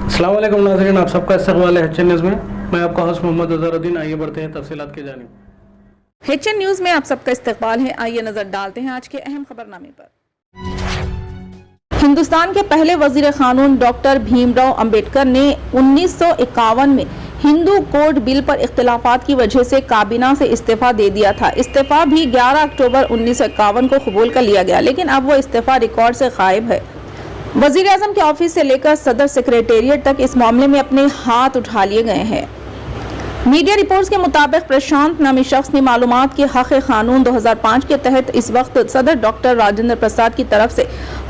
अस्सलाम वालेकुम नाज़रीन, आप सबका इस्तक़बाल है HN न्यूज़ में। मैं आपका होस्ट मोहम्मद अज़हरुद्दीन। आइए बढ़ते हैं तफसीलात की जानिब। HN न्यूज़ में आप सबका इस्तक़बाल है। आइए नजर डालते हैं आज के अहम खबरनामे पर। हिंदुस्तान के पहले वजीर कानून डॉक्टर भीमराव अंबेडकर ने 1951 में हिंदू कोड बिल पर इख्तिलाफात की वजह से काबीना से इस्तीफा दे दिया था। इस्तीफा भी 11 अक्टूबर 1951 को कबूल कर लिया गया, लेकिन अब वो इस्तीफा रिकॉर्ड से गायब है। वजीर आजम के ऑफिस से लेकर सदर सेक्रेटेरिएट तक इस मामले में अपने हाथ उठा लिए गए हैं। मीडिया रिपोर्ट्स के मुताबिक प्रशांत नामी शख्स ने मालूमात के हक़ कानून 2005 के तहत इस वक्त सदर डॉक्टर राजेंद्र प्रसाद की तरफ से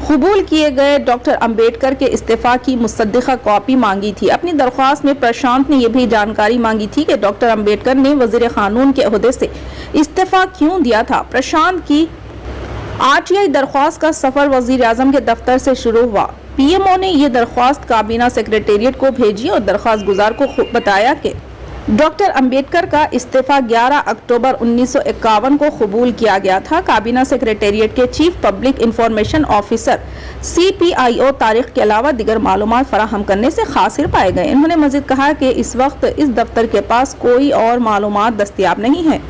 कबूल किए गए डॉक्टर अंबेडकर के इस्तीफा की मुसद्दिक़ा कॉपी मांगी थी। अपनी दरख्वास्त में प्रशांत ने यह भी जानकारी मांगी थी कि डॉक्टर अंबेडकर ने वजीर कानून के ओहदे से इस्तीफा क्यों दिया था। प्रशांत की RTI दरख्वास्त का सफर वजीर आजम के दफ्तर से शुरू हुआ। PMO ने यह दरख्वास्त काबीना सेक्रेटेरिएट को भेजी और दरख्वास्त गुजार को बताया कि डॉक्टर अंबेडकर का इस्तीफा 11 अक्टूबर 1951 को कबूल किया गया था। काबीना सेक्रेटेरिएट के chief public information officer CPIO तारीख के अलावा दिगर मालूमात फराहम करने से कासिर पाए गए। इन्होंने मजीद कहा कि इस वक्त इस दफ्तर के पास कोई और मालूमात दस्तियाब नहीं है।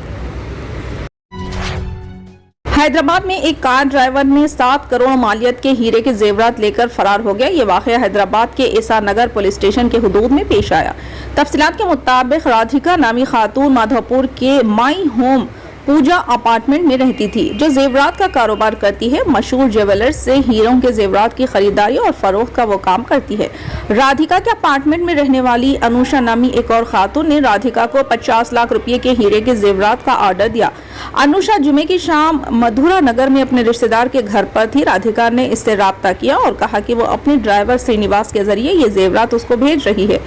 हैदराबाद में एक कार ड्राइवर ने 7 करोड़ मालियत के हीरे के जेवरात लेकर फरार हो गया। ये वाक़या हैदराबाद के एसा नगर पुलिस स्टेशन के हुदूद में पेश आया। तफसीलात के मुताबिक राधिका नामी खातून माधवपुर के माई होम पूजा अपार्टमेंट में रहती थी, जो जेवरात का कारोबार करती है। मशहूर ज्वेलर्स से हीरों के जेवरात की खरीदारी और फरोख्त का वो काम करती है। राधिका के अपार्टमेंट में रहने वाली अनुषा नामी एक और खातून ने राधिका को 50 लाख रुपए के हीरे के जेवरात का ऑर्डर दिया। अनुषा जुमे की शाम मधुरा नगर में अपने रिश्तेदार के घर पर थी। राधिका ने इससे राब्ता किया और कहा कि वो अपने ड्राइवर श्रीनिवास के जरिए ये जेवरात उसको भेज रही है।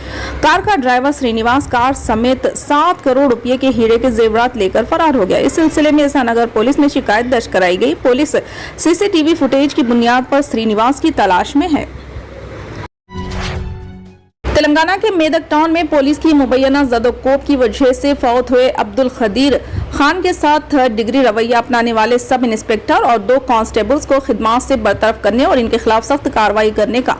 कार का ड्राइवर श्रीनिवास कार समेत 7 करोड़ रुपए के हीरे के जेवरात लेकर फरार हो गया। इस सिलसिले में एसा नगर पुलिस में शिकायत दर्ज कराई गई। पुलिस CCTV फुटेज की बुनियाद पर श्रीनिवास की तलाश में है। तेलंगाना के मेदक टाउन में पुलिस की मुबैना ज़दोकोब की वजह से फौत हुए अब्दुल खदीर खान के साथ 3rd डिग्री रवैया अपनाने वाले सब इंस्पेक्टर और 2 कांस्टेबल्स को खिदमत से बरतरफ करने और इनके खिलाफ सख्त कार्रवाई करने का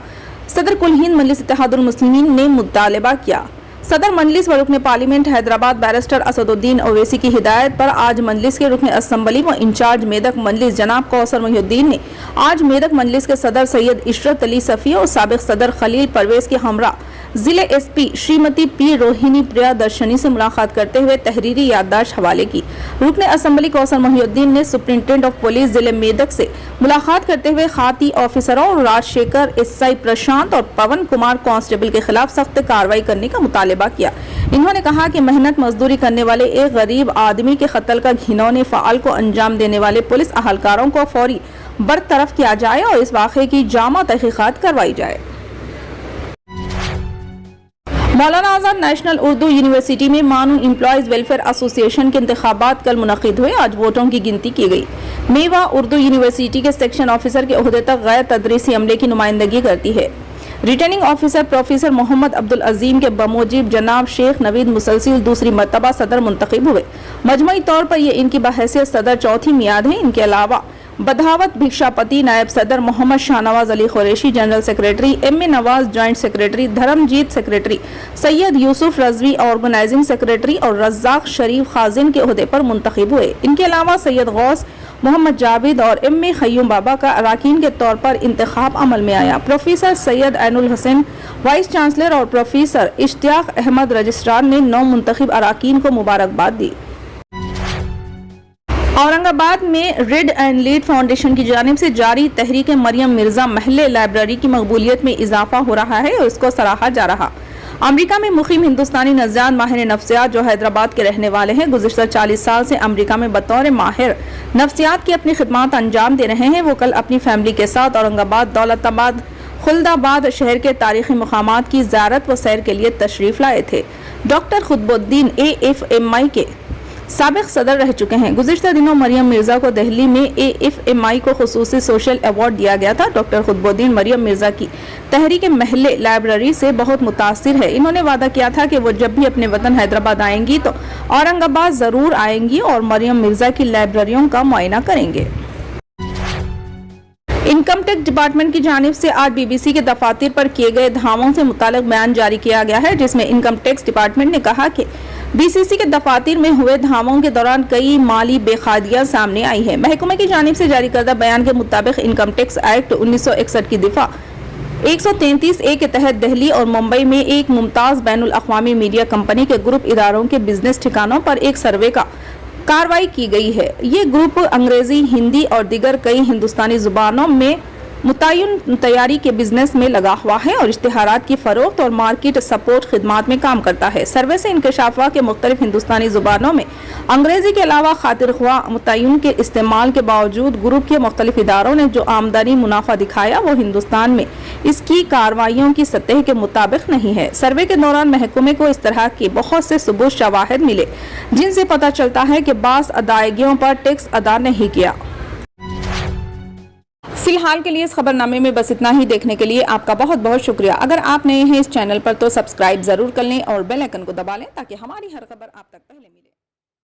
सदर कुल हिंद मजलिस इत्तेहादुल मुस्लिमीन ने मुतालबा किया। सदर मजलिस व रुकन पार्लियामेंट हैदराबाद बैरिस्टर असदुद्दीन ओवैसी की हिदायत पर आज मजलिस के रुकन असम्बली व इंचार्ज मेदक मजलिस जनाब कौसर मोहिउद्दीन ने आज मेदक मजलिस के सदर सैयद इशरत अली सफ़ी और साबिक सदर खलील परवेज के हमरा जिले SP श्रीमती P रोहिणी प्रियदर्शनी से मुलाकात करते हुए तहरीरी याददाश्त हवाले की। रुकन असम्बली कौसर मोहिउद्दीन ने सुप्रिंटेंडेंट ऑफ पुलिस जिले मेदक से मुलाकात करते हुए खाती ऑफिसरों और राजशेखर SI प्रशांत और पवन कुमार कांस्टेबल के खिलाफ सख्त कार्रवाई करने का मुतालबा किया। इन्होंने कहा कि मेहनत मजदूरी करने वाले एक गरीब आदमी के कत्ल का घिनौने फाल को अंजाम देने वाले पुलिस अहलकारों को फौरी बरतरफ किया जाए और इस वाक़े की जामा तहकीकात करवाई जाए। मौलाना आजाद नेशनल उर्दू यूनिवर्सिटी में मानू एम्प्लॉयज वेलफेयर एसोसिएशन के इंतखाबात कल मुनक़िद हुए। आज वोटों की गिनती की गई। मेवा उर्दू यूनिवर्सिटी के सेक्शन ऑफिसर के ओहदे तक गैर तदरीसी अमले की नुमाइंदगी करती है। Returning officer professor Mohammad Abdul Azim के बमूजिब जनाब शेख नवीद मुसलसिल दूसरी मरतबा सदर मुंतखब हुए। मजमूई तौर पर यह इनकी बहैसियत सदर चौथी मियाद है। इनके अलावा बधावत भिक्षापति नायब सदर Mohammad Shahnawaz Ali Qureshi general secretary MA Nawaz joint secretary Dharmjeet secretary Syed Yusuf Rizvi organizing secretary और रज़ाक शरीफ खाजिन के ओहदे पर मुंतखब हुए। इनके अलावा सैयद गौस मोहम्मद जावेद और MA खयूम बाबा का अराकीन के तौर पर इंतखाब अमल में आया। Professor Syed Ainul Hasan vice chancellor और प्रोफेसर इश्तियाक अहमद रजिस्ट्रार ने 9 मुंतखब अराकीन को मुबारकबाद दी। औरंगाबाद में रेड एंड लीड फाउंडेशन की जानिब से जारी तहरीक मरियम मिर्जा महल्ले लाइब्रेरी की मकबूलियत में इजाफा हो रहा है और इसको सराहा जा रहा। अमेरिका में मुकीम हिंदुस्तानी नज़ात माहिर नफ्सियात जो हैदराबाद के रहने वाले हैं, गुज़िश्ता 40 साल से अमेरिका में बतौर माहिर नफ्सियात की अपनी खिदमत अंजाम दे रहे हैं। वो कल अपनी फैमिली के साथ औरंगाबाद, दौलताबाद, खुलदाबाद शहर के तारीखी मकामात की ज़ियारत व सैर के लिए तशरीफ़ लाए थे। डॉक्टर खुतबुद्दीन AFMI के साबिक सदर रह चुके हैं। गुज़िश्ता दिनों मरियम मिर्जा को दिल्ली में AFMI को खुसूसी सोशल अवार्ड दिया गया था। डॉक्टर खुतबुद्दीन मरियम मिर्जा की तहरीक महल्ले लाइब्रेरी से बहुत मुतासिर है। इन्होंने वादा किया था कि वो जब भी अपने वतन हैदराबाद आएंगी तो औरंगाबाद ज़रूर आएंगी और मरियम मिर्जा की लाइब्रेरियों का मुआयना करेंगे। इनकम टैक्स डिपार्टमेंट की जानिब से आज BBC के दफातर पर किए गए धावों से मुतालिक बयान जारी किया गया है, जिसमें इनकम टैक्स डिपार्टमेंट ने कहा कि BCC के दफातर में हुए धावों के दौरान कई माली बेखादियां सामने आई है। महकमे की जानिब से जारी करदा बयान के मुताबिक इनकम टैक्स एक्ट 1961 की दिफा 133A के तहत दिल्ली और मुंबई में एक मुमताज बैनुल अक़वामी मीडिया कंपनी के ग्रुप इदारों के बिजनेस ठिकानों पर एक सर्वे का कार्रवाई की गई है। ये ग्रुप अंग्रेजी, हिंदी और दीगर कई हिंदुस्तानी जुबानों में मुतय्यन तैयारी के बिजनेस में लगा हुआ है और इश्तिहारात की फरोख्त और मार्केट सपोर्ट खिदमात में काम करता है। सर्वे से इंकशाफ हुआ कि मुख्तलिफ हिंदुस्तानी जुबानों में अंग्रेजी के अलावा खातिर ख्वाह मुतय्यन के इस्तेमाल के बावजूद ग्रुप के मुख्तलिफ इदारों ने जो आमदनी मुनाफा दिखाया वो हिंदुस्तान में इसकी कार्रवाइयों की सतह के मुताबिक नहीं है। सर्वे के दौरान महकमे को इस तरह के बहुत से सबूत शवाहिद मिले जिनसे पता चलता है कि बास अदायगियों पर टैक्स अदा नहीं किया। फिलहाल के लिए इस खबरनामे में बस इतना ही। देखने के लिए आपका बहुत बहुत शुक्रिया। अगर आप नए हैं इस चैनल पर तो सब्सक्राइब जरूर कर लें और बेल आइकन को दबा लें ताकि हमारी हर खबर आप तक पहले मिले।